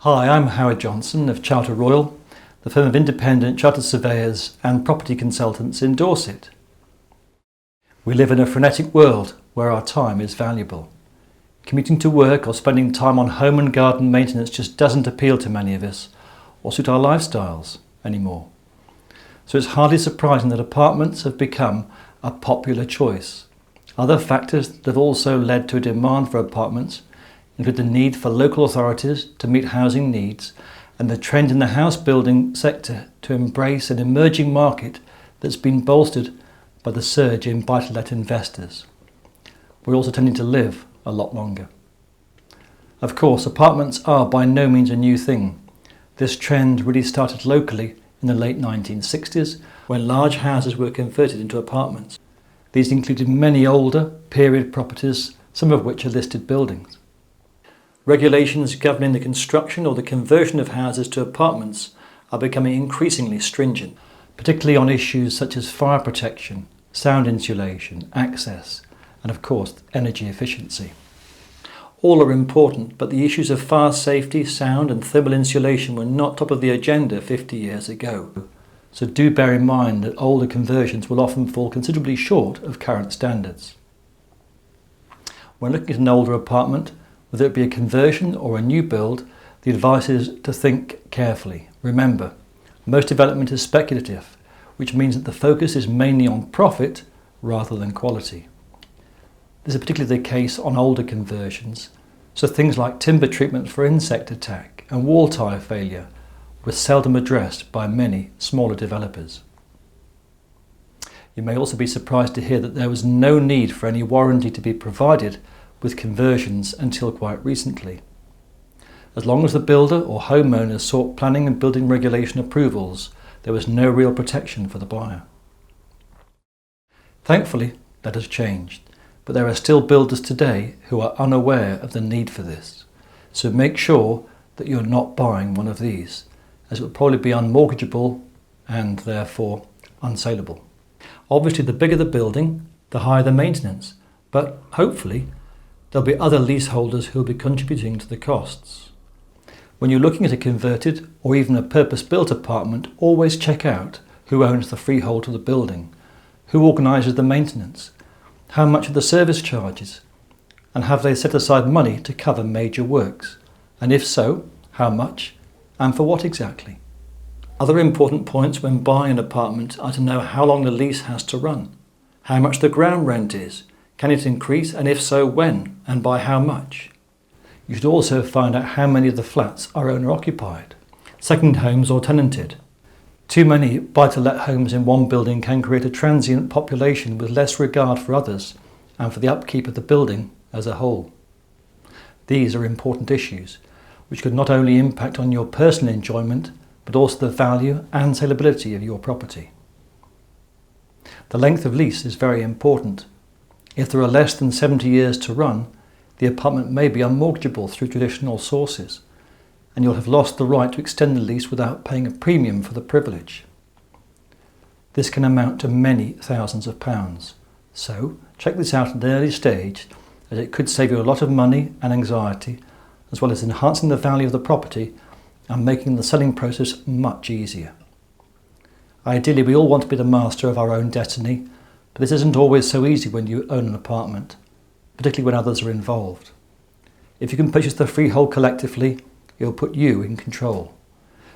Hi, I'm Howard Johnson of Charter Royal, the firm of independent chartered surveyors and property consultants in Dorset. We live in a frenetic world where our time is valuable. Commuting to work or spending time on home and garden maintenance just doesn't appeal to many of us or suit our lifestyles anymore. So it's hardly surprising that apartments have become a popular choice. Other factors that have also led to a demand for apartments include the need for local authorities to meet housing needs and the trend in the house building sector to embrace an emerging market that's been bolstered by the surge in buy-to-let investors. We're also tending to live a lot longer. Of course, apartments are by no means a new thing. This trend really started locally in the late 1960s when large houses were converted into apartments. These included many older period properties, some of which are listed buildings. Regulations governing the construction or the conversion of houses to apartments are becoming increasingly stringent, particularly on issues such as fire protection, sound insulation, access, and of course energy efficiency. All are important, but the issues of fire safety, sound and thermal insulation were not top of the agenda 50 years ago. So do bear in mind that older conversions will often fall considerably short of current standards. When looking at an older apartment, whether it be a conversion or a new build, the advice is to think carefully. Remember, most development is speculative, which means that the focus is mainly on profit rather than quality. This is particularly the case on older conversions, so things like timber treatment for insect attack and wall tire failure were seldom addressed by many smaller developers. You may also be surprised to hear that there was no need for any warranty to be provided with conversions until quite recently. As long as the builder or homeowner sought planning and building regulation approvals, there was no real protection for the buyer. Thankfully, that has changed, but there are still builders today who are unaware of the need for this. So make sure that you're not buying one of these, as it will probably be unmortgageable and therefore unsaleable. Obviously, the bigger the building, the higher the maintenance, but hopefully there'll be other leaseholders who will be contributing to the costs. When you're looking at a converted or even a purpose-built apartment, always check out who owns the freehold of the building, who organises the maintenance, how much are the service charges, and have they set aside money to cover major works, and if so, how much and for what exactly. Other important points when buying an apartment are to know how long the lease has to run, how much the ground rent is, can it increase, and if so, when and by how much. You should also find out how many of the flats are owner-occupied, second homes or tenanted. Too many buy-to-let homes in one building can create a transient population with less regard for others and for the upkeep of the building as a whole. These are important issues which could not only impact on your personal enjoyment but also the value and saleability of your property. The length of lease is very important. If there are less than 70 years to run, the apartment may be unmortgageable through traditional sources, and you'll have lost the right to extend the lease without paying a premium for the privilege. This can amount to many thousands of pounds, so check this out at an early stage, as it could save you a lot of money and anxiety, as well as enhancing the value of the property and making the selling process much easier. Ideally, we all want to be the master of our own destiny, but this isn't always so easy when you own an apartment, particularly when others are involved. If you can purchase the freehold collectively, it will put you in control.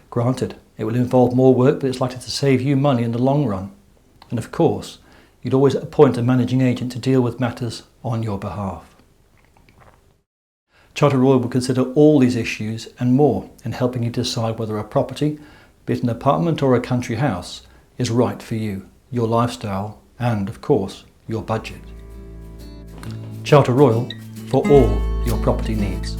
Granted, it will involve more work, but it's likely to save you money in the long run. And of course, you'd always appoint a managing agent to deal with matters on your behalf. Charter Royal will consider all these issues and more in helping you decide whether a property, be it an apartment or a country house, is right for you, your lifestyle, and of course, your budget. Charter Royal, for all your property needs.